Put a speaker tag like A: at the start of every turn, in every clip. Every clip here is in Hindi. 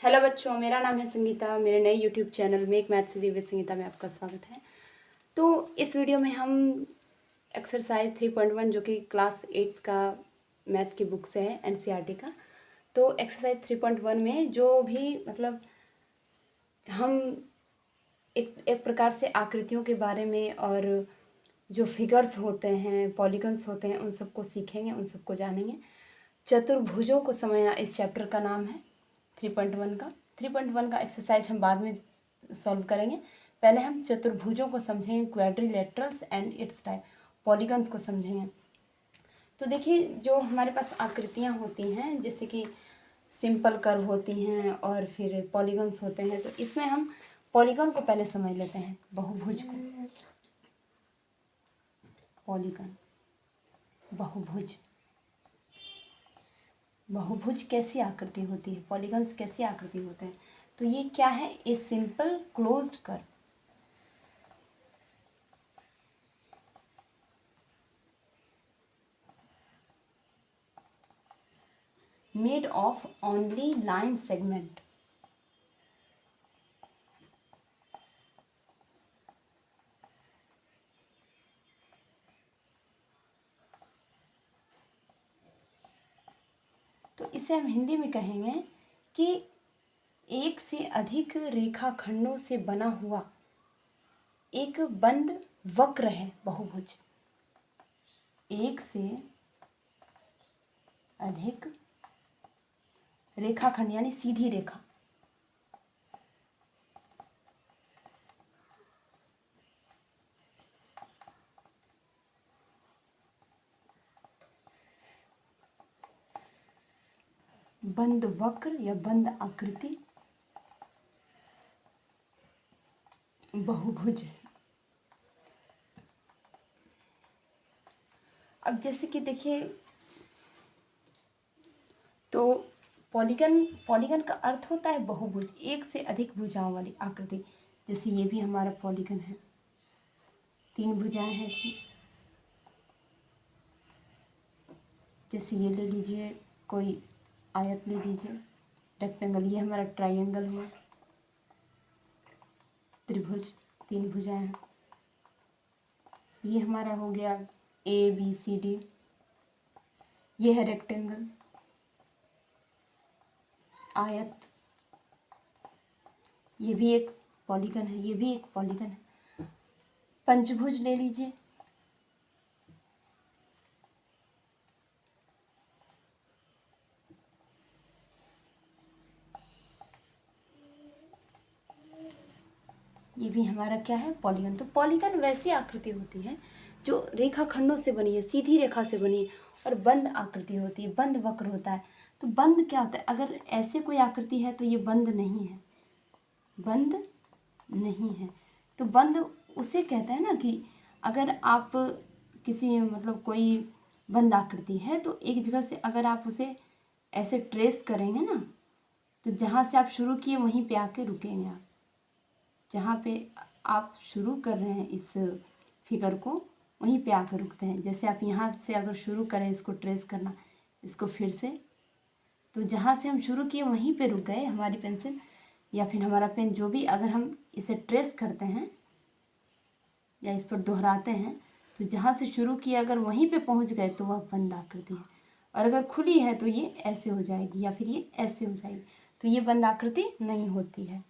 A: हेलो बच्चों, मेरा नाम है संगीता। मेरे नए YouTube channel make math Sidhi with Sangeeta में आपका स्वागत है। तो इस वीडियो में हम एक्सरसाइज 3.1 जो कि क्लास 8 का मैथ की बुक से है एनसीईआरटी का। तो एक्सरसाइज 3.1 में जो भी हम एक प्रकार से आकृतियों के बारे में और जो फिगर्स होते हैं, पॉलीगन्स होते हैं, उन सबको सीखेंगे, उन सबको जानेंगे। चतुर्भुजों को समझना इस चैप्टर का नाम है 3.1 का। 3.1 का एक्सरसाइज हम बाद में सॉल्व करेंगे। पहले हम चतुर्भुजों को समझेंगे, quadrilaterals and it's type, polygons को समझेंगे। तो देखिए, जो हमारे पास आकृतियाँ होती हैं, जैसे कि सिंपल कर्व होती हैं और फिर पॉलीगन्स होते हैं, तो इसमें हम पॉलीगन को पहले समझ लेते हैं, बहुभुज को। पॉलीगन, बहुभुज, बहुभुज कैसी आकृति होती है, पॉलीगन्स कैसी आकृति होते हैं। तो ये क्या है? A simple closed curve, made of only line segment. तो इसे हम हिंदी में कहेंगे कि एक से अधिक रेखाखंडों से बना हुआ एक बंद वक्र है बहुभुज। एक से अधिक रेखाखंड यानी सीधी रेखा, बंद वक्र या बंद आकृति बहुभुज है। अब जैसे कि देखिए, तो पॉलीगन का अर्थ होता है बहुभुज, एक से अधिक भुजाओं वाली आकृति। जैसे ये भी हमारा पॉलीगन है, 3 भुजाएं हैं इसमें। जैसे ये ले लीजिए, कोई आयत ले लीजिए, रेक्टेंगल, ये हमारा ट्रायंगल हुआ, त्रिभुज, 3 भुजाएं हैं। ये हमारा हो गया ABCD, ये है रेक्टेंगल, आयत, ये भी एक पॉलीगन है, ये भी एक पॉलीगन है। पंचभुज ले लीजिए, ये भी हमारा क्या है? पॉलीगन। तो पॉलीगन वैसी आकृति होती है जो रेखाखंडों से बनी है, सीधी रेखा से बनी है और बंद आकृति होती है, बंद वक्र होता है। तो बंद क्या होता है? अगर ऐसे कोई आकृति है तो ये बंद नहीं है, बंद नहीं है। तो बंद उसे कहते हैं ना कि अगर आप किसी कोई बंद आकृति है तो एक जगह से अगर आप उसे ऐसे ट्रेस करेंगे ना, तो जहाँ से आप शुरू किए वहीं पे आके रुकेंगे आप। जहाँ पे आप शुरू कर रहे हैं इस फिगर को, वहीं पे आकर रुकते हैं। जैसे आप यहाँ से अगर शुरू करें इसको ट्रेस करना, इसको फिर से, तो जहाँ से हम शुरू किए वहीं पे रुक गए हमारी पेंसिल या फिर हमारा पेन, जो भी। अगर हम इसे ट्रेस करते हैं या इस पर दोहराते हैं, तो जहाँ से शुरू किए अगर वहीं पे पहुँच गए तो वह बंद आकृति है। और अगर खुली है तो ये ऐसे हो जाएगी या फिर ये ऐसे हो जाएगी, तो ये बंद आकृति नहीं होती है,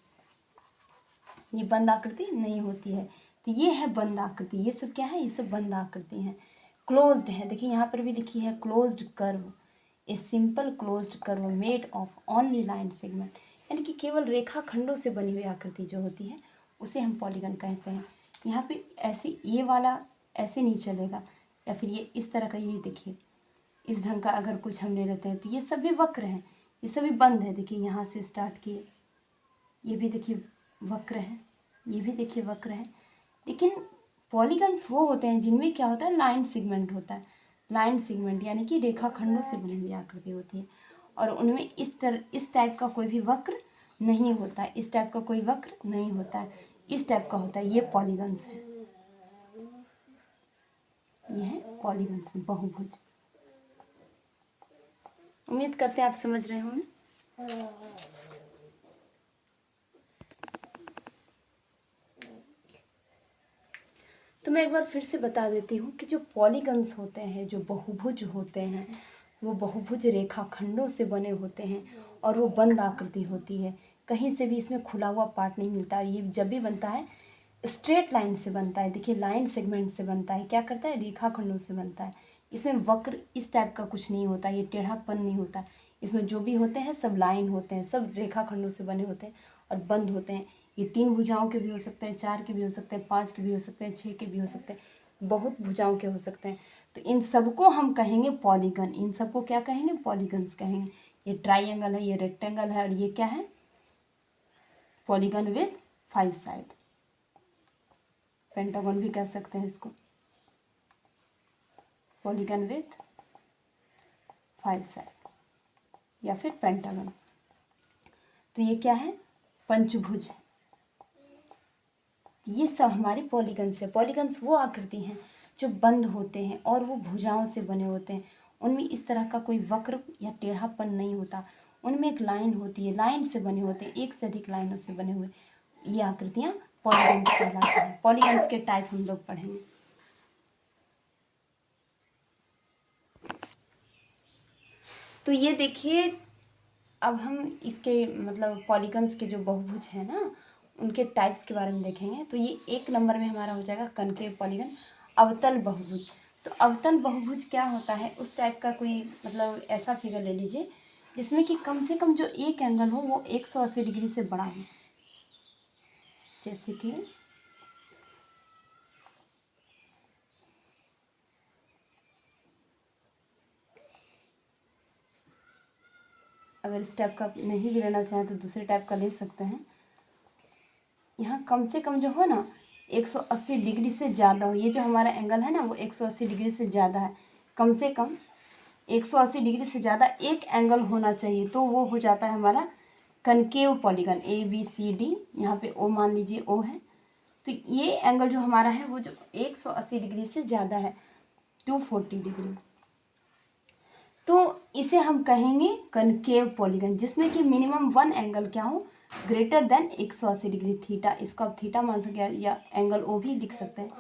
A: ये बंद आकृति नहीं होती है। तो ये है बंद आकृति। ये सब क्या है? ये सब बंद आकृति हैं, क्लोज्ड है। देखिए यहाँ पर भी लिखी है closed curve, a simple closed curve made of only line segment, यानी कि केवल रेखा खंडों से बनी हुई आकृति जो होती है उसे हम पॉलीगन कहते हैं। यहाँ पे ऐसे ये वाला ऐसे नहीं चलेगा, या फिर ये इस तरह का, ये देखिए इस ढंग का अगर कुछ हम ले लेते हैं तो ये सभी वक्र हैं, ये सभी बंद है। देखिए यहाँ से स्टार्ट किए, ये भी देखिए वक्र है, ये भी देखिए वक्र है। लेकिन पॉलीगन्स वो होते हैं जिनमें क्या होता है? लाइन सेगमेंट होता है। लाइन सेगमेंट यानी कि रेखाखंडों से बनी हुई आकृति होती है, और उनमें इस टाइप का कोई भी वक्र नहीं होता है, इस टाइप का कोई वक्र नहीं होता है, इस टाइप का होता है। ये पॉलीगन्स है, ये है पॉलीगन्स, बहुभुज। उम्मीद करते हैं आप समझ रहे होंगे। तो मैं एक बार फिर से बता देती हूँ कि जो पॉलीगन्स होते हैं, जो बहुभुज होते हैं, वो बहुभुज रेखाखंडों से बने होते हैं और वो बंद आकृति होती है। कहीं से भी इसमें खुला हुआ पार्ट नहीं मिलता। ये जब भी बनता है स्ट्रेट लाइन से बनता है। देखिए लाइन सेगमेंट से बनता है। क्या करता है? रेखाखंडों से बनता है। इसमें वक्र इस टाइप का कुछ नहीं होता, ये टेढ़ापन नहीं होता। इसमें जो भी होते हैं सब लाइन होते हैं, सब रेखाखंडों से बने होते हैं और बंद होते हैं। ये 3 भुजाओं के भी हो सकते हैं, 4 के भी हो सकते हैं, 5 के भी हो सकते हैं, 6 के भी हो सकते हैं, बहुत भुजाओं के हो सकते हैं। तो इन सबको हम कहेंगे पॉलीगन। इन सबको क्या कहेंगे? पॉलीगन्स कहेंगे। ये ट्राइंगल है, ये रेक्टेंगल है और ये क्या है? Polygon with 5 side. पेंटागन भी कह सकते हैं इसको, पॉलीगन विथ 5 साइड या फिर पेंटागन। तो ये क्या है? पंचभुज। ये सब हमारे पॉलीगन्स है। पॉलीगन्स वो आकृति हैं जो बंद होते हैं और वो भुजाओं से बने होते हैं। उनमें इस तरह का कोई वक्र या टेढ़ापन नहीं होता। उनमें एक लाइन होती है, लाइन से बने होते हैं, एक से अधिक लाइनों से बने हुए। ये आकृतियाँ पॉलीगन्स कहलाती हैं। पॉलीगन्स के टाइप हम लोग पढ़ेंगे। तो ये देखिए, अब हम इसके मतलब पॉलीगन्स के जो बहुभुज हैं ना, उनके टाइप्स के बारे में देखेंगे। तो ये 1 नंबर में हमारा हो जाएगा कनकेव पॉलीगन, अवतल बहुभुज। तो अवतल बहुभुज क्या होता है? उस टाइप का कोई मतलब ऐसा फिगर ले लीजिए जिसमें कि कम से कम जो एक एंगल हो वो 180 डिग्री से बड़ा हो। जैसे कि अगर इस टाइप का नहीं भी लेना चाहें तो दूसरे टाइप का ले सकते हैं। यहाँ कम से कम जो हो ना 180 डिग्री से ज़्यादा हो। ये जो हमारा एंगल है ना वो 180 डिग्री से ज़्यादा है। कम से कम 180 डिग्री से ज़्यादा एक एंगल होना चाहिए, तो वो हो जाता है हमारा कनकेव पॉलीगन। ABCD, यहाँ पे O मान लीजिए O है। तो ये एंगल जो हमारा है वो जो 180 डिग्री से ज़्यादा है, 240 डिग्री, तो इसे हम कहेंगे कनकेव पॉलीगन, जिसमें कि मिनिमम 1 एंगल क्या हो? Greater than 180 degree theta. इसको आप थीटा मान सकते हैं या एंगल O भी लिख सकते हैं।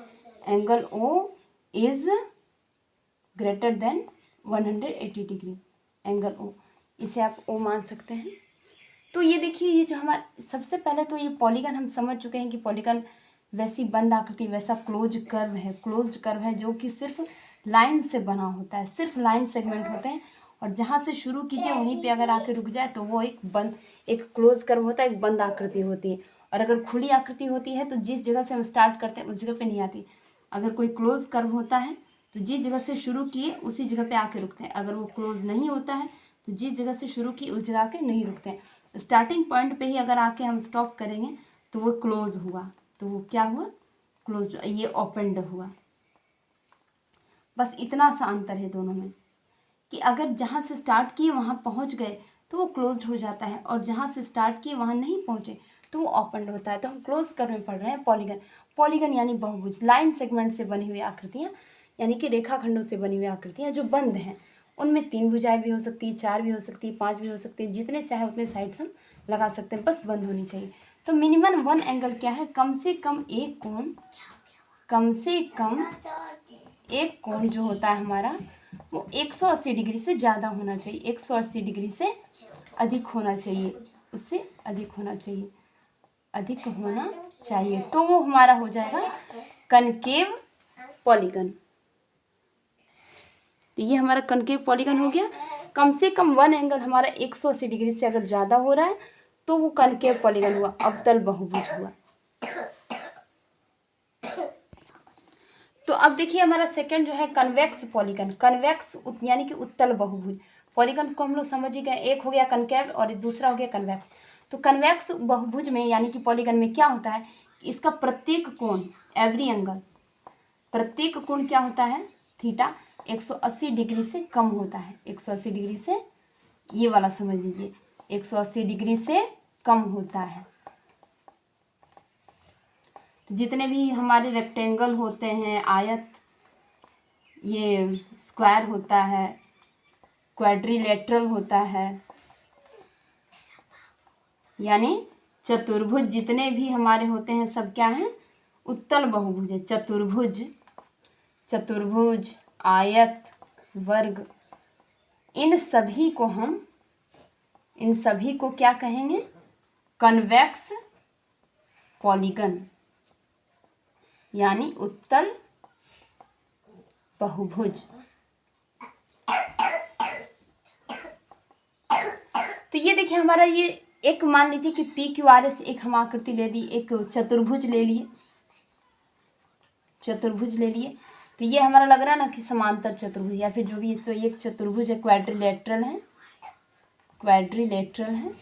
A: Angle O is greater than 180 degree, angle O, इसे आप O मान सकते हैं। तो ये देखिए, ये जो हमारा सबसे पहले तो ये पॉलीगन हम समझ चुके हैं कि पॉलीगन वैसी बंद आकृति, वैसा क्लोज कर्व है, क्लोज्ड कर्व है जो कि सिर्फ लाइन से बना होता है, सिर्फ लाइन सेगमेंट होते हैं और जहाँ से शुरू कीजिए वहीं पे अगर आके रुक जाए तो वो एक क्लोज कर्व होता है, एक बंद आकृति होती है। और अगर खुली आकृति होती है तो जिस जगह से हम स्टार्ट करते हैं उस जगह पे नहीं आती। अगर कोई क्लोज कर्व होता है तो जिस जगह से शुरू किए उसी जगह पे आके रुकते हैं। अगर वो क्लोज नहीं होता है तो जिस जगह से शुरू किए उस जगह आके नहीं रुकते हैं। स्टार्टिंग पॉइंट पे ही अगर आके हम स्टॉप करेंगे तो वो क्लोज हुआ, तो वो क्या हुआ? क्लोज। ये ओपनड हुआ। बस इतना सा अंतर है दोनों में कि अगर जहाँ से स्टार्ट किए वहाँ पहुँच गए तो वो क्लोज्ड हो जाता है और जहाँ से स्टार्ट किए वहाँ नहीं पहुँचे तो वो ओपनड होता है। तो हम क्लोज कर्व में पढ़ रहे हैं पॉलीगन। पॉलीगन यानी बहुभुज, लाइन सेगमेंट से बनी हुई आकृतियाँ, यानी कि रेखाखंडों से बनी हुई आकृतियाँ जो बंद हैं। उनमें 3 भुजाएं भी हो सकती है, 4 भी हो सकती है, 5 भी हो सकती है, जितने चाहे उतने साइड्स हम लगा सकते हैं, बस बंद होनी चाहिए। तो मिनिमम 1 एंगल क्या है? कम से कम एक कोण, कम से कम एक कोण जो होता है हमारा वो 180 डिग्री से ज़्यादा होना चाहिए, 180 डिग्री से अधिक होना चाहिए, उससे अधिक होना चाहिए, अधिक होना चाहिए, तो वो हमारा हो जाएगा कनकेव पॉलीगन। तो ये हमारा कनकेव पॉलीगन हो गया। कम से कम 1 एंगल हमारा 180 डिग्री से अगर ज़्यादा हो रहा है तो वो कनकेव पॉलीगन हुआ, अवतल बहुभुज हुआ। तो अब देखिए हमारा सेकंड जो है कन्वेक्स पॉलीगन। कन्वेक्स यानी कि उत्तल बहुभुज। पॉलीगन को हम लोग समझ ही गए, एक हो गया कनकेव और दूसरा हो गया कन्वेक्स। तो कन्वेक्स बहुभुज में यानी कि पॉलीगन में क्या होता है? इसका प्रत्येक कोण, एवरी एंगल, प्रत्येक कोण क्या होता है? थीटा 180 डिग्री से कम होता है। 180 डिग्री से, ये वाला समझ लीजिए, 180 डिग्री से कम होता है। जितने भी हमारे रेक्टेंगल होते हैं, आयत, ये स्क्वायर होता है, क्वाड्रिलेटरल होता है, यानी चतुर्भुज जितने भी हमारे होते हैं सब क्या हैं? उत्तल बहुभुज है, चतुर्भुज, चतुर्भुज, आयत, वर्ग, इन सभी को क्या कहेंगे? कन्वेक्स पॉलीगन, यानी उत्तल बहुभुज। तो ये देखिए हमारा ये एक, मान लीजिए कि पी क्यू आर एस एक हम आकृति ले ली, एक चतुर्भुज ले लिए, चतुर्भुज ले लिए। तो ये हमारा लग रहा है ना कि समांतर चतुर्भुज या फिर जो भी, तो ये चतुर्भुज है, क्वाड्रिलेटरल है, क्वाड्रिलेटरल है।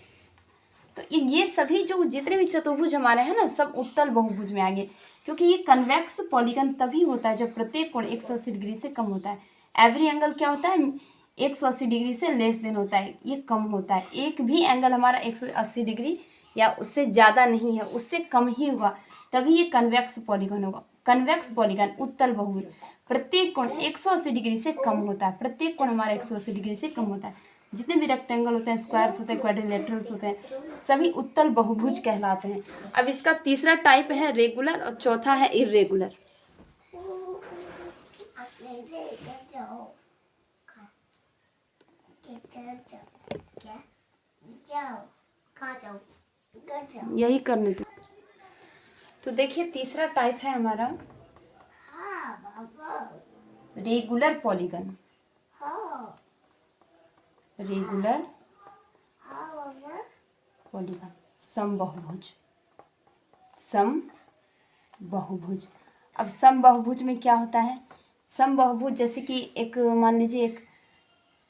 A: तो ये सभी जो जितने भी चतुर्भुज हमारे हैं ना, सब उत्तल बहुभुज में आ गए, क्योंकि ये कन्वेक्स पॉलीगन तभी होता है जब प्रत्येक कोण 180 डिग्री से कम होता है। एवरी एंगल क्या होता है? 180 डिग्री से लेस देन होता है, ये कम होता है। एक भी एंगल हमारा 180 डिग्री या उससे ज़्यादा नहीं है, उससे कम ही होगा, तभी ये कन्वेक्स पॉलीगन होगा। कन्वेक्स पॉलीगन उत्तल बहुभुज, प्रत्येक कोण 180 डिग्री से कम होता है, प्रत्येक कोण हमारा 180 डिग्री से कम होता है। जितने भी रेक्टेंगल होते हैं, स्क्वायर्स होते हैं, क्वाड्रिलेटरल्स होते हैं, सभी उत्तल बहुभुज कहलाते हैं। अब इसका तीसरा टाइप है रेगुलर और चौथा है इर्रेगुलर। यही करने दो। तो देखिए तीसरा टाइप है हमारा रेगुलर पॉलीगन। रेगुलर पॉलीगन, समबाहुभुज, समबाहुभुज। अब समबाहुभुज में क्या होता है? समबाहुभुज जैसे कि एक, मान लीजिए एक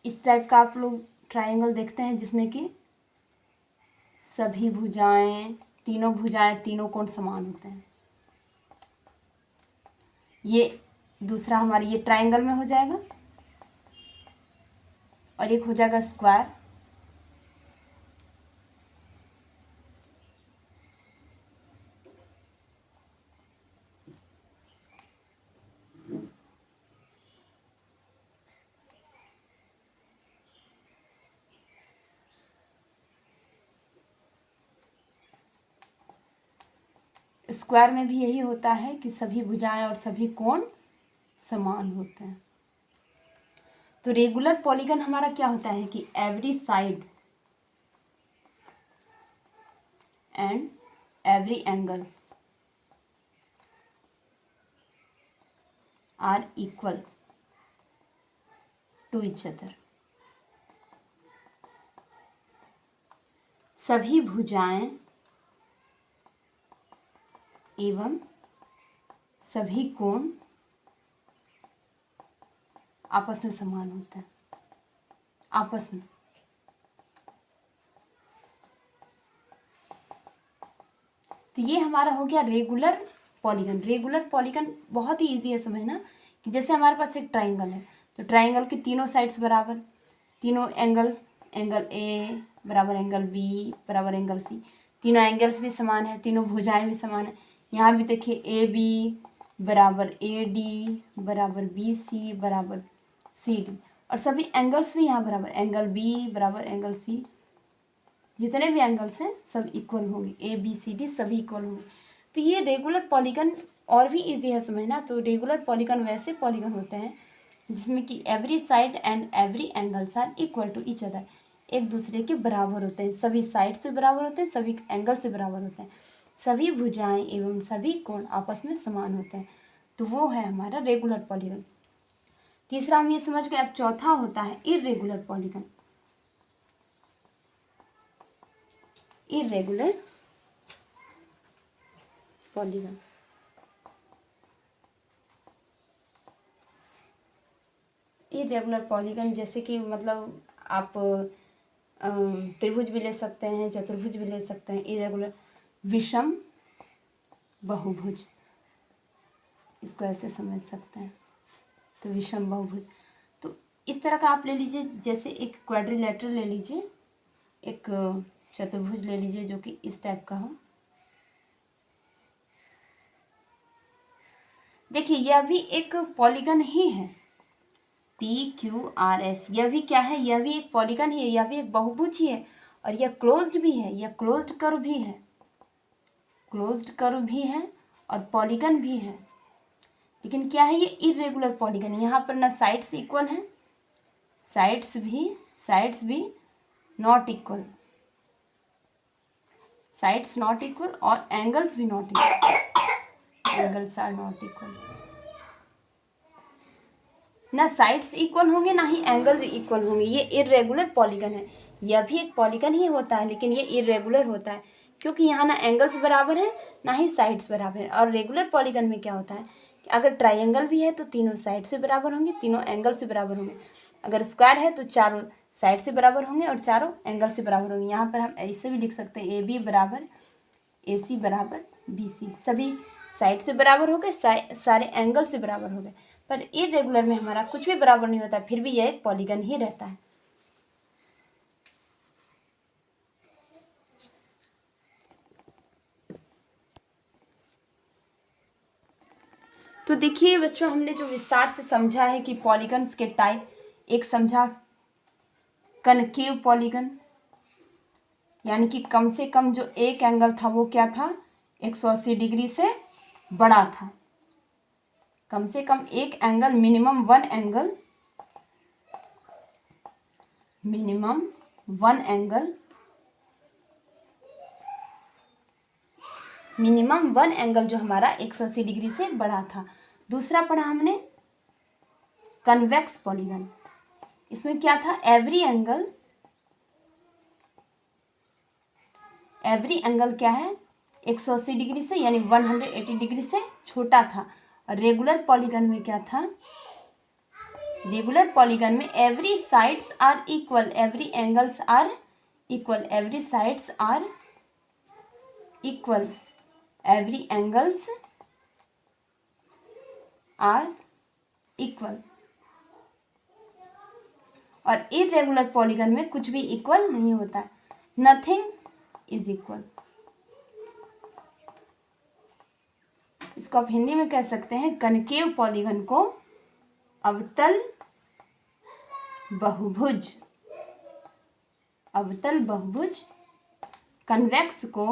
A: इस टाइप का आप लोग ट्रायंगल देखते हैं जिसमें कि सभी भुजाएं, तीनों कोण समान होते हैं। ये दूसरा हमारा ये ट्रायंगल में हो जाएगा और एक हो जाएगा स्क्वायर। स्क्वायर में भी यही होता है कि सभी भुजाएं और सभी कोण समान होते हैं। तो रेगुलर पॉलीगन हमारा क्या होता है कि every side and every angle are equal to each other. सभी भुजाएं एवं सभी कोण आपस में समान होता है, आपस में। तो ये हमारा हो गया रेगुलर पॉलीगन। रेगुलर पॉलीगन बहुत ही इजी है समझना, कि जैसे हमारे पास एक ट्राइंगल है, तो ट्राइंगल के तीनों साइड्स बराबर, तीनों एंगल, एंगल ए बराबर एंगल बी बराबर एंगल सी, तीनों एंगल्स भी समान है, तीनों भुजाएं भी समान है। यहाँ भी देखिए ए बी बराबर ए डी बराबर बी सी बराबर सी डी, और सभी एंगल्स भी यहाँ बराबर, एंगल बी बराबर एंगल सी, जितने भी एंगल्स हैं सब इक्वल होंगे, ए बी सी डी सभी इक्वल होंगे। तो ये रेगुलर पॉलीगन और भी इजी है समझना। तो रेगुलर पॉलीगन वैसे पॉलीगन होते हैं जिसमें कि every side and every angles are equal to each other, एक दूसरे के बराबर होते हैं, सभी साइड से बराबर होते हैं, सभी एंगल से बराबर होते हैं, सभी भुजाएं एवं सभी कोण आपस में समान होते हैं। तो वो है हमारा रेगुलर पॉलीगन। तीसरा हम ये समझ गए। अब चौथा होता है irregular polygon. Irregular polygon, irregular polygon जैसे कि मतलब आप त्रिभुज भी ले सकते हैं, चतुर्भुज भी ले सकते हैं। इर्रेगुलर विषम बहुभुज, इसको ऐसे समझ सकते हैं। तो विषम बहुभुज, तो इस तरह का आप ले लीजिए, जैसे एक क्वाड्रिलेटरल ले लीजिए, एक चतुर्भुज ले लीजिए जो कि इस टाइप का हो। देखिए यह भी एक पॉलीगन ही है, पी क्यू आर एस, यह भी क्या है? यह भी एक पॉलीगन ही है, यह भी एक बहुभुज ही है, और यह क्लोज्ड भी है, यह क्लोज्ड कर्व भी है, क्लोज्ड कर्व भी है और पॉलीगन भी है, लेकिन क्या है, ये इरेगुलर पॉलीगन। यहाँ पर ना साइड्स इक्वल हैं, साइड्स भी not equal, sides not equal और एंगल्स भी not equal, angles are not equal. ना साइड्स इक्वल होंगे ना ही एंगल इक्वल होंगे। ये इरेगुलर पॉलीगन है। यह भी एक पॉलीगन ही होता है, लेकिन ये इरेगुलर होता है क्योंकि यहाँ ना एंगल्स बराबर है ना ही साइड्स बराबर है। और रेगुलर पॉलीगन में क्या होता है कि अगर ट्राइंगल भी है तो तीनों साइड से बराबर होंगे, तीनों एंगल से बराबर होंगे। अगर स्क्वायर है तो चारों साइड से बराबर होंगे और चारों एंगल से बराबर होंगे। यहाँ पर हम ऐसे भी लिख सकते हैं, ए बी बराबर ए सी बराबर बी सी, सभी साइड से बराबर हो गए, सारे एंगल से बराबर हो गए। पर इरेगुलर में हमारा कुछ भी बराबर नहीं होता, फिर भी यह एक पॉलीगन ही रहता है। तो देखिए बच्चों, हमने जो विस्तार से समझा है कि पॉलीगन्स के टाइप, एक समझा कनकेव पॉलीगन, यानी कि कम से कम जो एक एंगल था वो क्या था, 180 डिग्री से बड़ा था। कम से कम एक angle, minimum one angle, minimum one angle जो हमारा 180 डिग्री से बड़ा था। दूसरा पढ़ा हमने कन्वेक्स पॉलीगन। इसमें क्या था, एवरी एंगल क्या है, 180 डिग्री से यानी 180 डिग्री से छोटा था। और रेगुलर पॉलीगन में क्या था, रेगुलर पॉलीगन में every sides are equal, every angles are equal, every sides are equal, every angles are equal. और इरेगुलर पॉलीगन में कुछ भी इक्वल नहीं होता, नथिंग इज इक्वल। इसको आप हिंदी में कह सकते हैं, कनकेव पॉलीगन को अवतल बहुभुज, अवतल बहुभुज, कन्वेक्स को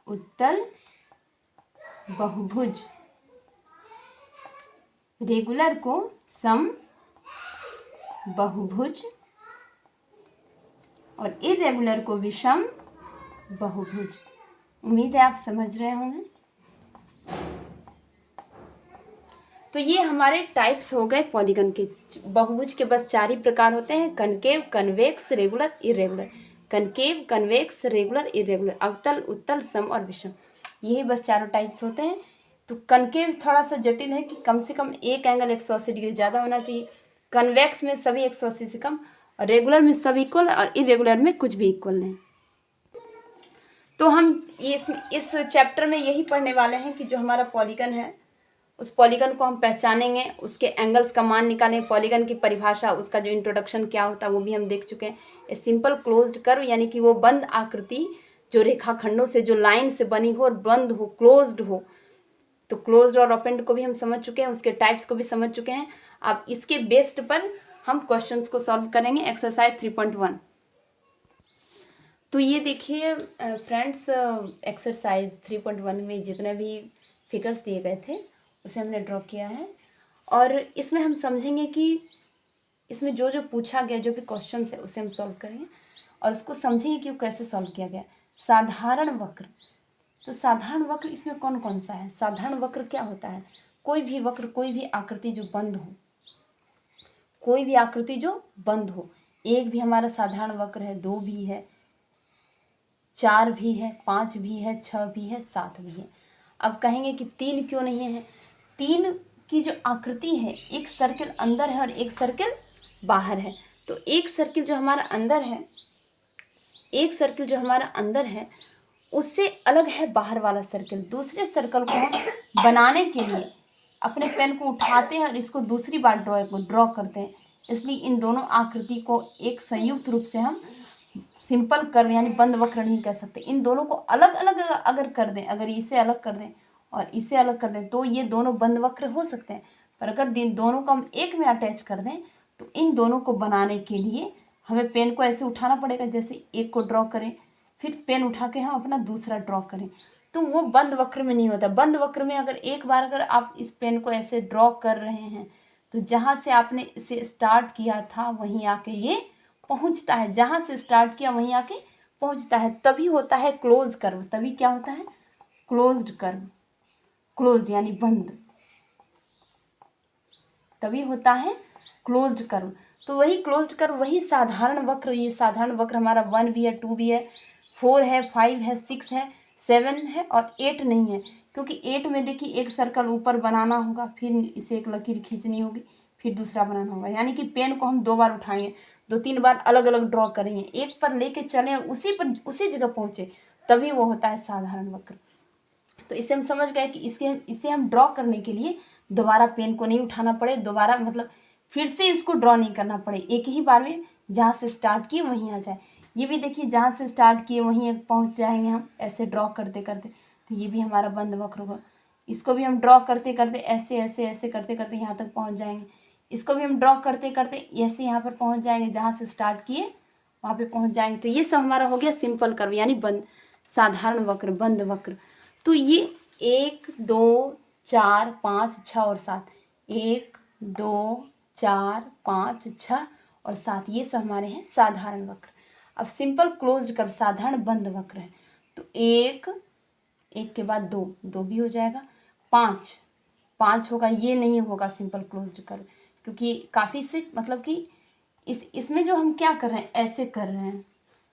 A: उत्तल बहुभुज, रेगुलर को सम बहुभुज और इरेगुलर को विषम बहुभुज। उम्मीद है आप समझ रहे होंगे। तो ये हमारे टाइप्स हो गए पॉलीगन के। बहुभुज के बस 4 ही प्रकार होते हैं, concave, convex, regular, irregular. Concave, convex, regular, irregular, अवतल, उत्तल, सम और विषम, यही बस चारों टाइप्स होते हैं। तो कनकेव थोड़ा सा जटिल है कि कम से कम एक एंगल 180 डिग्री ज़्यादा होना चाहिए। कन्वेक्स में सभी 180 से कम, और रेगुलर में सब इक्वल, और इरेगुलर में कुछ भी इक्वल नहीं। तो हम इस चैप्टर में यही पढ़ने वाले हैं कि जो हमारा पॉलीगन है, उस पॉलीगन को हम पहचानेंगे, उसके एंगल्स का मान निकालेंगे, पॉलीगन की परिभाषा, उसका जो इंट्रोडक्शन क्या होता है वो भी हम देख चुके हैं। ए सिंपल क्लोज्ड कर्व, यानी कि वो बंद आकृति जो रेखाखंडों से, जो लाइन से बनी हो और बंद हो, क्लोज्ड हो। तो क्लोज्ड और ओपन को भी हम समझ चुके हैं, उसके टाइप्स को भी समझ चुके हैं। अब इसके बेस्ड पर हम क्वेश्चंस को सॉल्व करेंगे। एक्सरसाइज 3.1। तो ये देखिए फ्रेंड्स, एक्सरसाइज 3.1 में जितने भी फिगर्स दिए गए थे उसे हमने ड्रॉ किया है, और इसमें हम समझेंगे कि इसमें जो जो पूछा गया, जो भी क्वेश्चंस है उसे हम सॉल्व करेंगे और उसको समझेंगे कि वो कैसे सॉल्व किया गया। साधारण वक्र, तो साधारण वक्र इसमें कौन कौन सा है। साधारण वक्र क्या होता है, कोई भी वक्र, कोई भी आकृति जो बंद हो, कोई भी आकृति जो बंद हो। एक भी हमारा साधारण वक्र है, 2 भी है, 4 भी है, 5 भी है, 6 भी है, 7 भी है। अब कहेंगे कि 3 क्यों नहीं है। 3 की जो आकृति है, एक सर्किल अंदर है और एक सर्किल बाहर है। तो एक सर्किल जो हमारा अंदर है, एक सर्किल जो हमारा अंदर है उससे अलग है बाहर वाला सर्किल। दूसरे सर्कल को हम बनाने के लिए अपने पेन को उठाते हैं और इसको दूसरी बार ड्रॉ करते हैं। इसलिए इन दोनों आकृति को एक संयुक्त रूप से हम सिंपल कर्व यानी बंद वक्र नहीं कह सकते। इन दोनों को अलग अलग अगर कर दें, अगर इसे अलग कर दें और इसे अलग कर दें तो ये दोनों बंद वक्र हो सकते हैं। पर अगर दोनों को हम एक में अटैच कर दें तो इन दोनों को बनाने के लिए हमें पेन को ऐसे उठाना पड़ेगा, जैसे एक को ड्रॉ करें, फिर पेन उठा के हम अपना दूसरा ड्रॉ करें, तो वो बंद वक्र में नहीं होता। बंद वक्र में अगर एक बार अगर आप इस पेन को ऐसे ड्रॉ कर रहे हैं तो जहाँ से आपने इसे स्टार्ट किया था वहीं आके ये पहुँचता है, जहाँ से स्टार्ट किया वहीं आके पहुँचता है, तभी होता है क्लोज कर्व। तभी क्या होता है? Closed curve. क्लोज्ड यानी बंद, तभी होता है क्लोज्ड कर्व। तो वही क्लोज्ड कर्व, वही साधारण वक्र, ये साधारण वक्र हमारा 1 भी है, 2 भी है, 4 है, 5 है, 6 है, 7 है और 8 नहीं है, क्योंकि 8 में देखिए एक सर्कल ऊपर बनाना होगा, फिर इसे एक लकीर खींचनी होगी, फिर दूसरा बनाना होगा, यानी कि पेन को हम 2 बार उठाएंगे, 2-3 बार अलग अलग ड्रॉ करेंगे, एक पर लेके चले उसी पर उसी जगह पहुँचे, तभी वो होता है साधारण वक्र। तो इसे हम समझ गए कि इसे हम ड्रॉ करने के लिए दोबारा पेन को नहीं उठाना पड़े, दोबारा मतलब फिर से इसको ड्रॉ नहीं करना पड़े, एक ही बार में जहाँ से स्टार्ट किए वहीं आ जाए। ये भी देखिए जहाँ से स्टार्ट किए वहीं पहुँच जाएंगे हम ऐसे ड्रॉ करते करते, तो ये भी हमारा बंद वक्र होगा। इसको भी हम ड्रॉ करते करते ऐसे ऐसे ऐसे करते करते यहाँ तक पहुँच जाएंगे। इसको भी हम ड्रॉ करते करते ऐसे यहाँ पर पहुँच जाएंगे, जहाँ से स्टार्ट किए वहाँ पे पहुँच जाएंगे। तो ये सब हमारा हो गया सिंपल कर्व यानी बंद, साधारण वक्र, बंद वक्र। तो ये 1 2 4 5 6 और 7, 1 2 4 5 6 और 7, ये सब हमारे हैं साधारण वक्र। अब सिंपल क्लोज्ड कर्व साधारण बंद वक्र है, तो 1 के बाद 2 भी हो जाएगा, 5 होगा, ये नहीं होगा सिंपल क्लोज्ड कर्व, क्योंकि काफ़ी से मतलब कि इसमें जो हम क्या कर रहे हैं, ऐसे कर रहे हैं,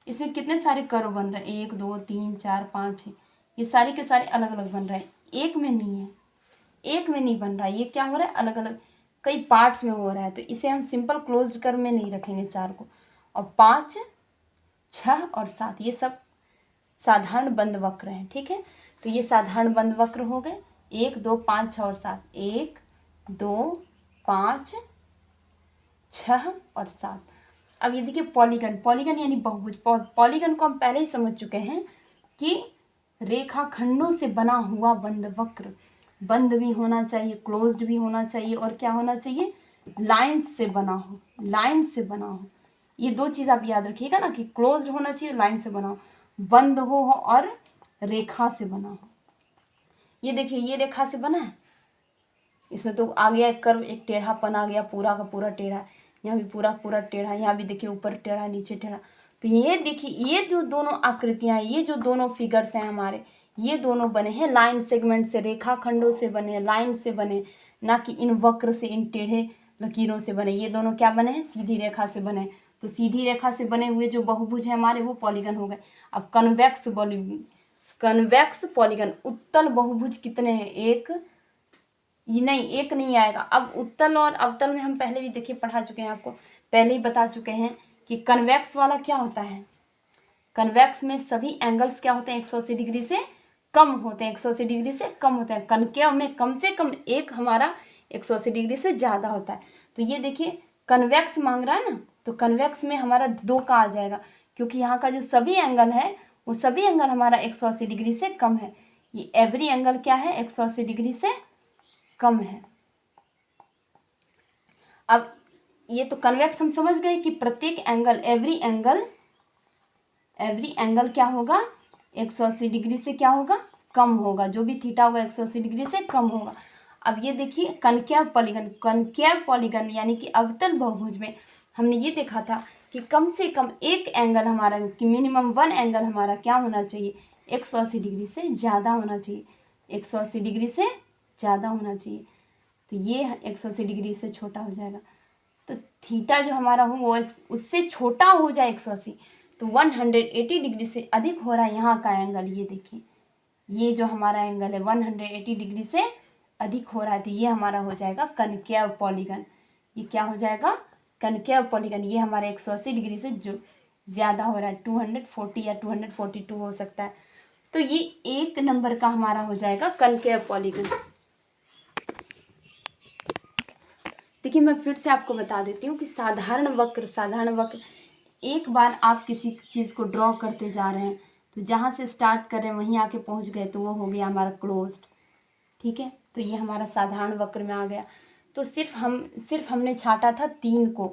A: इसमें कितने सारे कर्व बन रहे हैं, 1 2 3 4 5 6, ये सारे के सारे अलग अलग बन रहे हैं, एक में नहीं है, एक में नहीं बन रहा है, ये क्या हो रहा है, अलग अलग कई पार्ट्स में हो रहा है। तो इसे हम सिंपल क्लोज्ड कर्व में नहीं रखेंगे 4 को। और 5 6 और 7 ये सब साधारण बंद वक्र हैं, ठीक है। तो ये साधारण बंद वक्र हो गए, 1 2 5 6 और 7, 1 2 5 6 और 7। अब ये देखिए पॉलीगन, पॉलीगन यानी बहुभुज। पॉलीगन को हम पहले ही समझ चुके हैं कि रेखाखंडों से बना हुआ बंद वक्र, बंद भी होना चाहिए, क्लोज्ड भी होना चाहिए, और क्या होना चाहिए, लाइंस से बना हो, लाइन से बना हो। ये 2 चीज़ आप याद रखिएगा ना, कि क्लोज्ड होना चाहिए, लाइन से बना हो, बंद हो और रेखा से बना हो। ये देखिए ये रेखा से बना है, इसमें तो आ गया एक कर्व, एक टेढ़ापन आ गया, पूरा का पूरा टेढ़ा, यहाँ भी पूरा पूरा टेढ़ा, यहाँ भी देखिए ऊपर टेढ़ा नीचे टेढ़ा। तो ये देखिए ये जो दोनों आकृतियाँ, ये जो दोनों फिगर्स हैं हमारे, ये दोनों बने हैं लाइन सेगमेंट से, रेखाखंडों से बने, लाइन से बने, ना कि इन वक्र से, इन टेढ़े लकीरों से बने। ये दोनों क्या बने हैं, सीधी रेखा से बने। तो सीधी रेखा से बने हुए जो बहुभुज है हमारे, वो पॉलीगन हो गए। अब कन्वेक्स पॉलीगन, उत्तल बहुभुज कितने हैं, एक नहीं आएगा। अब उत्तल और अवतल में हम पहले भी देखिए पढ़ा चुके हैं, आपको पहले ही बता चुके हैं कि कन्वेक्स वाला क्या होता है, कन्वेक्स में सभी एंगल्स क्या होते हैं, 180 डिग्री से कम होते हैं, 180 डिग्री से कम होते हैं। कनकेव में कम से कम एक हमारा 180 डिग्री से ज़्यादा होता है। तो ये देखिए कन्वेक्स मांग रहा है ना, तो कन्वेक्स में हमारा 2 का आ जाएगा, क्योंकि यहाँ का जो सभी एंगल है वो सभी एंगल हमारा 180 डिग्री से कम है। ये एवरी एंगल क्या है, 180 डिग्री से कम है। अब ये तो कन्वेक्स हम समझ गए कि प्रत्येक एंगल, एवरी एंगल क्या होगा, 180 डिग्री से क्या होगा, कम होगा, जो भी थीटा होगा 180 डिग्री से कम होगा। अब ये देखिए कनकेव पॉलीगन यानी कि अवतल बहुभुज में हमने ये देखा था कि कम से कम एक एंगल हमारा, कि मिनिमम 1 एंगल हमारा क्या होना चाहिए, 180 डिग्री से ज़्यादा होना चाहिए, 180 डिग्री से ज़्यादा होना चाहिए। तो ये 180 डिग्री से छोटा हो जाएगा। तो थीटा जो हमारा हो वो उससे छोटा हो जाए 180, तो 180 डिग्री से अधिक हो रहा है यहाँ का एंगल। ये देखिए ये जो हमारा एंगल है 180 डिग्री से अधिक हो रहा है, तो ये हमारा हो जाएगा कनकेव पॉलीगन। ये क्या हो जाएगा, कनकेव पॉलीगन। ये हमारे 180 डिग्री से जो ज़्यादा हो रहा है, 240 या 242 हो सकता है। तो ये 1 नंबर का हमारा हो जाएगा कनकेव पॉलीगन। देखिए मैं फिर से आपको बता देती हूँ कि साधारण वक्र एक बार आप किसी चीज़ को ड्रॉ करते जा रहे हैं, तो जहाँ से स्टार्ट कर रहे हैं वहीं आके पहुँच गए, तो वो हो गया हमारा क्लोज्ड, ठीक है। तो ये हमारा साधारण वक्र में आ गया। तो सिर्फ हमने छाटा था 3 को,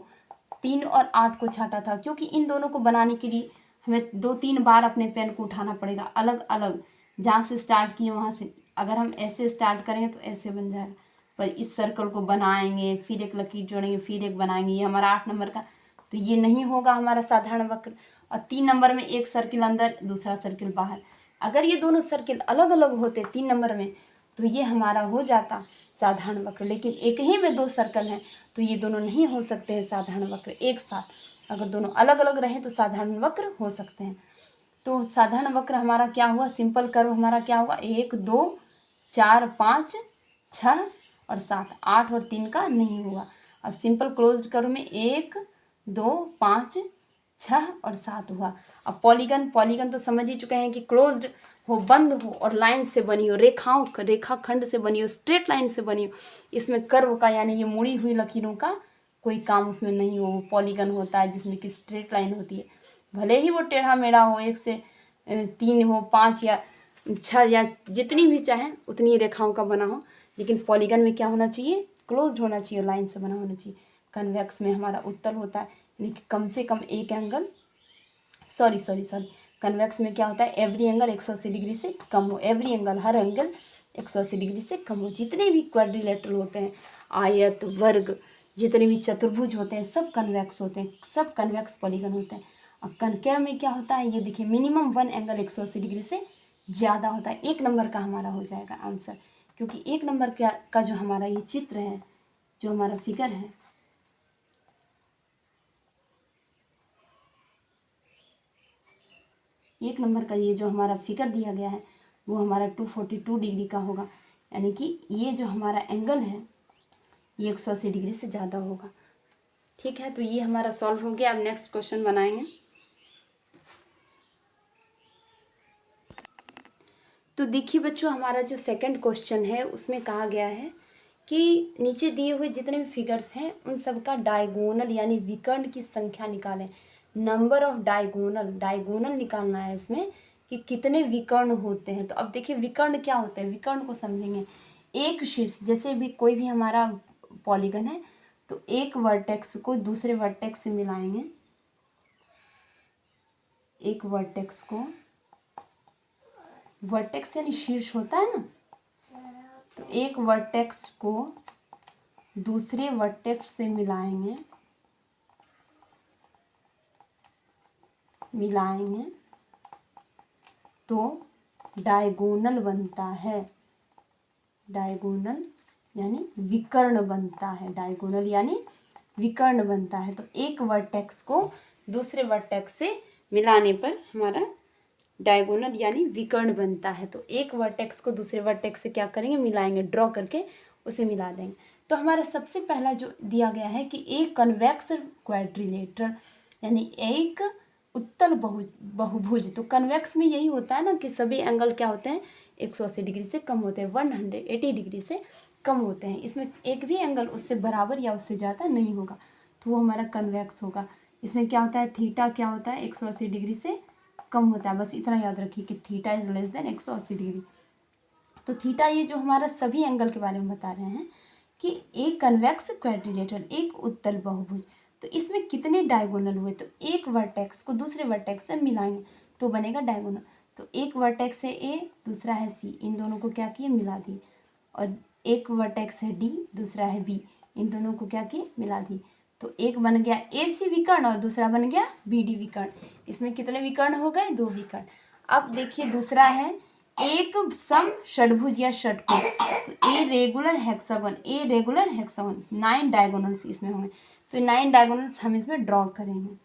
A: 3 और 8 को छाटा था, क्योंकि इन दोनों को बनाने के लिए हमें 2-3 बार अपने पेन को उठाना पड़ेगा अलग अलग, जहाँ से स्टार्ट किए वहाँ से। अगर हम ऐसे स्टार्ट करेंगे तो ऐसे बन जाएगा, पर इस सर्कल को बनाएंगे, फिर एक लकीर जोड़ेंगे, फिर एक बनाएंगे, ये हमारा 8 नंबर का, तो ये नहीं होगा हमारा साधारण वक्र। और 3 नंबर में एक सर्किल अंदर, दूसरा सर्किल बाहर। अगर ये दोनों सर्किल अलग अलग होते 3 नंबर में, तो ये हमारा हो जाता साधारण वक्र। लेकिन एक ही में 2 सर्कल हैं, तो ये दोनों नहीं हो सकते हैं साधारण वक्र एक साथ। अगर दोनों अलग अलग रहें तो साधारण वक्र हो सकते हैं। तो साधारण वक्र हमारा क्या हुआ, सिंपल कर्व हमारा क्या होगा, 1 2 4 5 6 और 7, 8 और 3 का नहीं हुआ। और सिंपल क्लोज्ड कर्व में 1 2 5 6 और 7 हुआ। अब पॉलीगन तो समझ ही चुके हैं कि क्लोज्ड हो, बंद हो और लाइन से बनी हो, रेखाखंड से बनी हो, स्ट्रेट लाइन से बनी हो। इसमें कर्व का यानी ये मुड़ी हुई लकीरों का कोई काम उसमें नहीं हो। वो पॉलीगन होता है जिसमें कि स्ट्रेट लाइन होती है, भले ही वो टेढ़ा मेढ़ा हो, 1 से 3 हो, 5 या 6 या जितनी भी चाहे उतनी रेखाओं का बना हो। लेकिन पॉलीगन में क्या होना चाहिए, क्लोज्ड होना चाहिए, लाइन से बना होना चाहिए। कन्वेक्स में हमारा उत्तल होता है, यानी कि कम से कम एक एंगल, सॉरी कन्वेक्स में क्या होता है, एवरी एंगल 180 डिग्री से कम हो। एवरी एंगल, हर एंगल 180 डिग्री से कम हो। जितने भी क्वाड्रिलेटरल होते हैं, आयत, वर्ग, जितने भी चतुर्भुज होते हैं, सब कन्वेक्स होते हैं, सब कन्वेक्स पॉलीगन होते हैं। और कनकेव में क्या होता है, ये देखिए मिनिमम 1 एंगल 180 डिग्री से ज़्यादा होता है। 1 नंबर का हमारा हो जाएगा आंसर, क्योंकि 1 नंबर का जो हमारा ये चित्र है, जो हमारा फिगर है, एक नंबर का ये जो हमारा फिगर दिया गया है वो हमारा 242 डिग्री का होगा। यानी कि ये जो हमारा एंगल है ये 180 डिग्री से ज़्यादा होगा। ठीक है, तो ये हमारा सॉल्व हो गया। अब नेक्स्ट क्वेश्चन बनाएंगे। तो देखिए बच्चों, हमारा जो सेकंड क्वेश्चन है उसमें कहा गया है कि नीचे दिए हुए जितने भी फिगर्स हैं उन सब का डायगोनल यानी विकर्ण की संख्या निकालें। नंबर ऑफ डायगोनल निकालना है इसमें कि कितने विकर्ण होते हैं। तो अब देखिए विकर्ण क्या होते हैं, विकर्ण को समझेंगे। एक शीर्ष, जैसे भी कोई भी हमारा पॉलीगन है तो एक वर्टेक्स को दूसरे वर्टेक्स से मिलाएंगे, एक वर्टेक्स को, वर्टेक्स यानी शीर्ष होता है ना, तो एक वर्टेक्स को दूसरे वर्टेक्स से मिलाएंगे तो डायगोनल बनता है। डायगोनल यानी विकर्ण बनता है, डायगोनल यानी विकर्ण बनता है। तो एक वर्टेक्स को दूसरे वर्टेक्स से मिलाने पर हमारा डायगोनल यानी विकर्ण बनता है। तो एक वर्टेक्स को दूसरे वर्टेक्स से क्या करेंगे, मिलाएंगे, ड्रॉ करके उसे मिला देंगे। तो हमारा सबसे पहला जो दिया गया है कि एक कन्वेक्स क्वाड्रिलेटरल यानी एक उत्तल बहुभुज। तो कन्वेक्स में यही होता है ना कि सभी एंगल क्या होते हैं, 180 डिग्री से कम होते हैं, 180 डिग्री से कम होते हैं। इसमें एक भी एंगल उससे बराबर या उससे ज़्यादा नहीं होगा, तो वो हमारा कन्वेक्स होगा। इसमें क्या होता है, थीटा क्या होता है, 180 डिग्री से कम होता है। बस इतना याद रखिए कि theta is less than 180 degree. तो थीटा ये जो हमारा सभी एंगल के बारे में बता रहे हैं कि एक कन्वेक्स क्वाड्रिलेटरल, एक उत्तल बहुभुज, तो इसमें कितने डायगोनल हुए। तो एक वर्टेक्स को दूसरे वर्टेक्स से मिलाएंगे तो बनेगा डायगोनल। तो एक वर्टेक्स है ए, दूसरा है सी, इन दोनों को क्या किए, मिला दिए। और एक वर्टेक्स है डी, दूसरा है बी, इन दोनों को क्या किए, मिला दिए। तो एक बन गया ए सी विकर्ण और दूसरा बन गया बी डी विकर्ण। इसमें कितने विकर्ण हो गए, 2 विकर्ण। अब देखिए दूसरा है एक सम षडभुज या षटकोण। तो ए रेगुलर हेक्सागोन, 9 डायगोनल्स इसमें होंगे। तो 9 डायगोनल्स हम इसमें ड्रॉ करेंगे।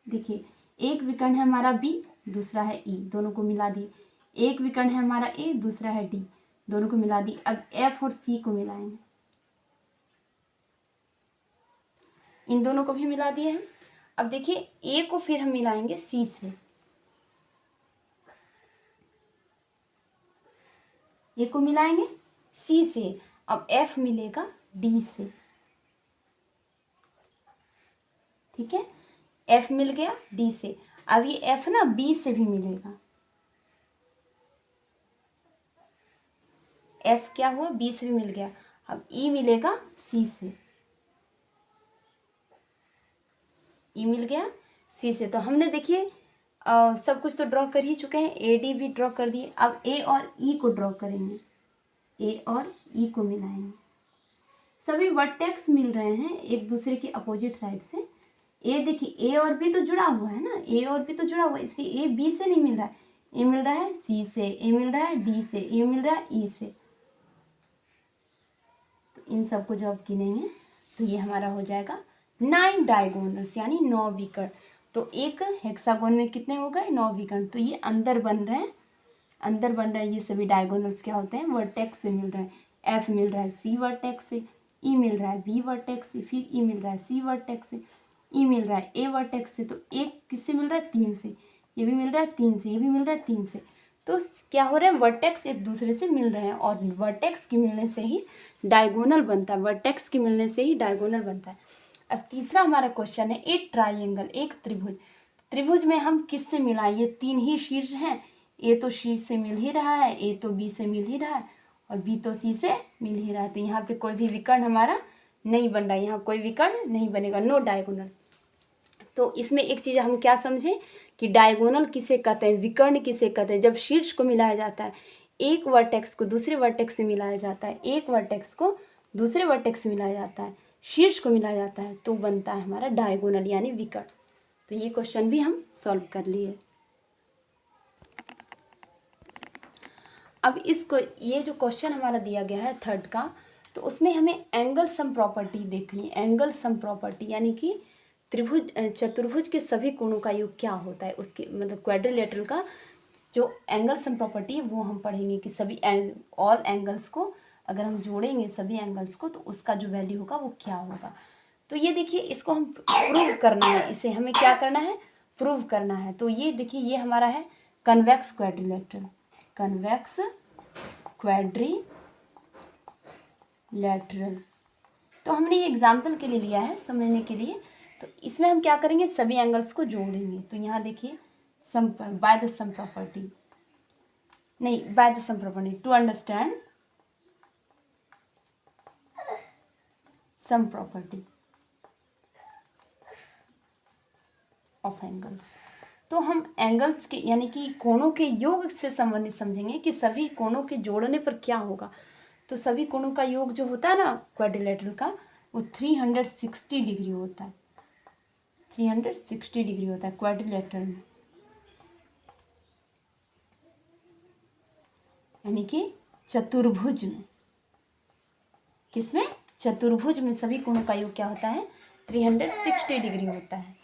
A: देखिए एक विकर्ण है हमारा बी, दूसरा है ई, दोनों को मिला दिए। एक विकर्ण है हमारा ए, दूसरा है डी, दोनों को मिला दिए। अब एफ और सी को मिलाएंगे, इन दोनों को भी मिला दिए हैं। अब देखिए ए को फिर हम मिलाएंगे सी से, ए को मिलाएंगे सी से। अब एफ मिलेगा डी से, ठीक है, एफ मिल गया डी से। अब ये एफ ना बी से भी मिलेगा, एफ क्या हुआ, बी से भी मिल गया, अब ई मिलेगा सी से, ई मिल गया सी से। तो हमने देखिए सब कुछ तो ड्रॉ कर ही चुके हैं, ए डी भी ड्रॉ कर दिए, अब ए और ई को ड्रॉ करेंगे, ए और ई को मिलाएंगे। सभी वर्टेक्स मिल रहे हैं एक दूसरे की अपोजिट साइड से। ए देखिए ए और बी तो जुड़ा हुआ है ना, ए और बी तो जुड़ा हुआ है, इसलिए ए बी से नहीं मिल रहा है, ए मिल रहा है सी से, ए मिल रहा है डी से, ए मिल रहा है ई से। तो इन सबको जब आप गिनेंगे तो ये हमारा हो जाएगा 9 डायगोनल्स, यानी 9 विकर्ण। तो एक हेक्सागोन में कितने हो गए, 9 विकर्ण। तो ये अंदर बन रहे हैं, अंदर बन रहा है, ये सभी डायगोनल्स क्या होते हैं, वर्टेक्स से मिल रहे हैं। एफ मिल रहा है सी वर्टेक्स से, ई मिल रहा है बी वर्टेक्स से, फिर ई मिल रहा है सी वर्टेक्स से, ई मिल रहा है ए वर्टेक्स से। तो एक किससे मिल रहा है, 3 से, ये भी मिल रहा है 3 से, ये भी मिल रहा है 3 से। तो क्या हो रहा है, वर्टेक्स एक दूसरे से मिल रहे हैं, और वर्टेक्स के मिलने से ही डायगोनल बनता है, वर्टेक्स के मिलने से ही डायगोनल बनता है। अब तीसरा हमारा क्वेश्चन है, एक ट्राइंगल, एक त्रिभुज। त्रिभुज में हम किससे मिलाएं, ये 3 ही शीर्ष हैं, ए तो शीर्ष से मिल ही रहा है, ए तो बी से मिल ही रहा है, और बी तो सी से मिल ही रहा है। तो यहाँ पे कोई भी विकर्ण हमारा नहीं बन रहा है, यहाँ कोई विकर्ण नहीं बनेगा, नो डायगोनल। तो इसमें एक चीज़ हम क्या समझें कि डायगोनल किसे कहते हैं, विकर्ण किसे कहते हैं। जब शीर्ष को मिलाया जाता है, एक वर्टेक्स को दूसरे वर्टेक्स से मिलाया जाता है, एक वर्टेक्स को दूसरे वर्टेक्स से मिलाया जाता है, शीर्ष को मिलाया जाता है, तो बनता है हमारा डायगोनल यानी विकर्ण। तो ये क्वेश्चन भी हम सॉल्व कर लिए। अब इसको, ये जो क्वेश्चन हमारा दिया गया है थर्ड का, तो उसमें हमें एंगल सम प्रॉपर्टी देखनी है। एंगल सम प्रॉपर्टी यानी कि त्रिभुज चतुर्भुज के सभी कोणों का योग क्या होता है, उसके मतलब क्वाड्रिलेटरल का जो एंगल सम प्रॉपर्टी है वो हम पढ़ेंगे कि सभी ऑल एंगल्स को अगर हम जोड़ेंगे सभी एंगल्स को, तो उसका जो वैल्यू होगा वो क्या होगा। तो ये देखिए, इसको हम प्रूव करना है, इसे हमें क्या करना है, प्रूव करना है। तो ये देखिए, ये हमारा है कन्वेक्स क्वाड्रिलेटरल, कन्वेक्स क्वाड्रिलेटरल। तो हमने ये एग्जाम्पल के लिए लिया है समझने के लिए। तो इसमें हम क्या करेंगे, सभी एंगल्स को जोड़ेंगे। तो यहाँ देखिए sum, by the sum property, नहीं by the sum property, to understand sum property of angles. तो हम एंगल्स के यानी कि कोणों के योग से संबंधित समझेंगे कि सभी कोणों के जोड़ने पर क्या होगा। तो सभी कोणों का योग जो होता है ना क्वाड्रिलेटरल का, वो 360 डिग्री होता है, 360 डिग्री होता है क्वाड्रिलेटरल में, यानी कि चतुर्भुज में। किसमें, चतुर्भुज में सभी कोणों का योग क्या होता है, 360 डिग्री होता है।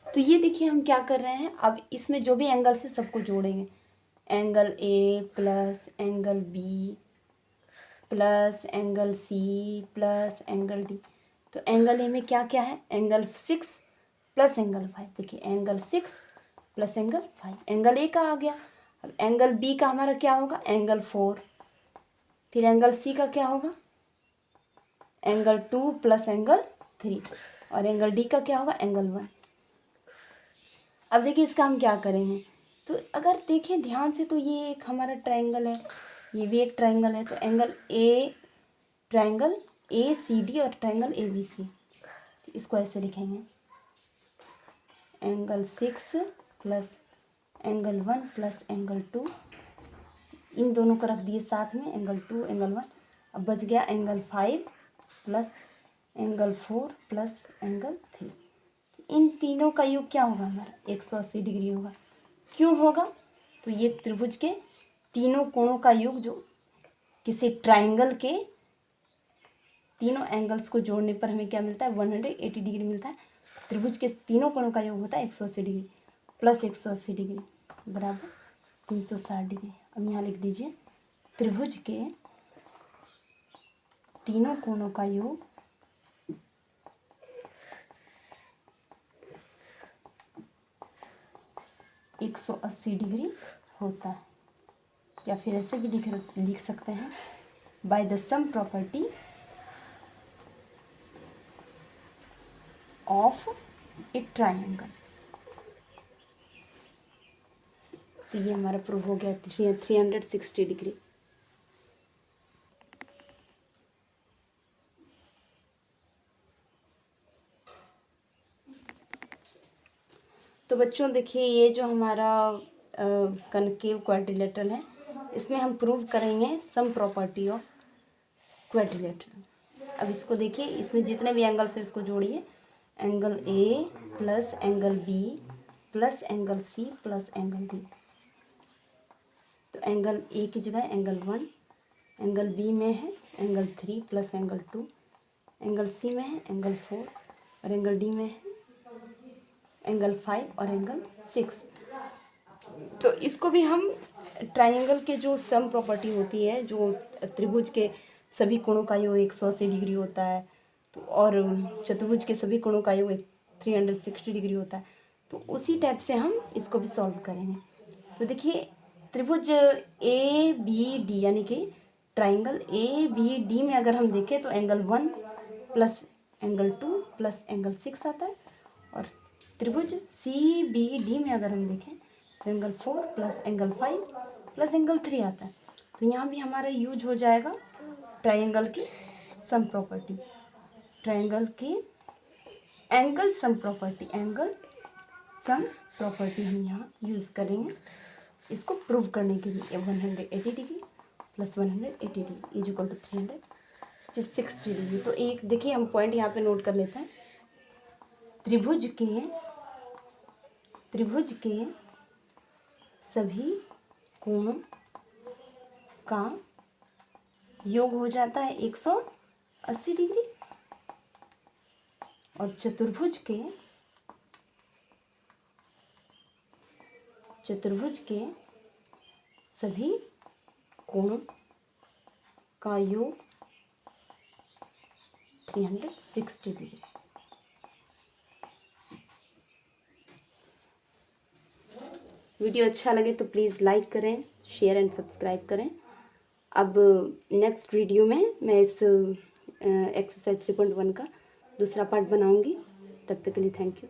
A: तो ये देखिए हम क्या कर रहे हैं, अब इसमें जो भी एंगल से सबको जोड़ेंगे, angle A plus angle B plus angle C plus angle D. तो एंगल ए में क्या क्या है, एंगल 6 प्लस एंगल 5। देखिए angle 6 plus angle 5, angle A का आ गया। अब एंगल बी का हमारा क्या होगा, एंगल 4। फिर एंगल सी का क्या होगा, एंगल 2 प्लस एंगल 3, और एंगल डी का क्या होगा, एंगल 1। अब देखिए इसका हम क्या करेंगे, तो अगर देखें ध्यान से तो ये एक हमारा ट्रायंगल है, ये भी एक ट्रायंगल है। तो angle A, triangle A C D और ट्रायंगल ए बी सी, इसको ऐसे लिखेंगे, angle 6 plus angle 1 plus angle 2, इन दोनों को रख दिए साथ में, एंगल 2 एंगल 1। अब बच गया angle 5 plus angle 4 plus angle 3। इन तीनों का योग क्या होगा हमारा, 180 डिग्री होगा। क्यों होगा, तो ये त्रिभुज के तीनों कोणों का योग जो किसी ट्रायंगल के तीनों एंगल्स को जोड़ने पर हमें क्या मिलता है, 180 डिग्री मिलता है। त्रिभुज के तीनों कोणों का योग होता है 180 डिग्री प्लस 180 डिग्री बराबर 360 डिग्री। अब यहाँ लिख दीजिए, त्रिभुज के तीनों कोणों का योग 180 डिग्री होता है, या फिर ऐसे भी लिख सकते हैं, bye the sum property of A triangle. तो ये हमारा प्रूव हो गया 360 डिग्री। तो बच्चों देखिए, ये जो हमारा कनकेव क्वाड्रिलेटरल है, इसमें हम प्रूव करेंगे सम प्रॉपर्टी ऑफ क्वाड्रिलेटरल। अब इसको देखिए, इसमें जितने भी एंगल्स है इसको जोड़िए। Angle A plus angle B plus angle C plus angle D. तो एंगल ए की जगह एंगल 1, एंगल बी में है angle 3 plus angle 2, angle C में है एंगल 4 और एंगल डी में है एंगल 5 और एंगल 6। तो इसको भी हम ट्राइंगल के जो सम प्रॉपर्टी होती है, जो त्रिभुज के सभी कोणों का योग 180 डिग्री होता है, तो और चतुर्भुज के सभी कोणों का योग 360 डिग्री होता है, तो उसी टाइप से हम इसको भी सॉल्व करेंगे। तो देखिए, त्रिभुज ए बी डी यानी कि ट्राइंगल ए बी डी में अगर हम देखें तो angle 1 plus angle 2 plus angle 6 आता है, और त्रिभुज सी बी डी में अगर हम देखें तो angle 4 plus angle 5 plus angle 3 आता है। तो यहाँ भी हमारा यूज हो जाएगा ट्राइंगल की सम प्रॉपर्टी, ट्राइंगल की angle sum property, angle sum property हम यहाँ यूज़ करेंगे इसको प्रूव करने के लिए। 180 degree plus 180 degree is equal to 360 degree. तो एक देखिए, हम पॉइंट यहाँ पे नोट कर लेते हैं। त्रिभुज के सभी कोणों का योग हो जाता है 180 डिग्री, और चतुर्भुज के सभी कोणों का योग 360 डिग्री। वीडियो अच्छा लगे तो प्लीज़ लाइक करें, शेयर एंड सब्सक्राइब करें। अब नेक्स्ट वीडियो में मैं इस एक्सरसाइज 3.1 का दूसरा पार्ट बनाऊंगी। तब तक के लिए थैंक यू।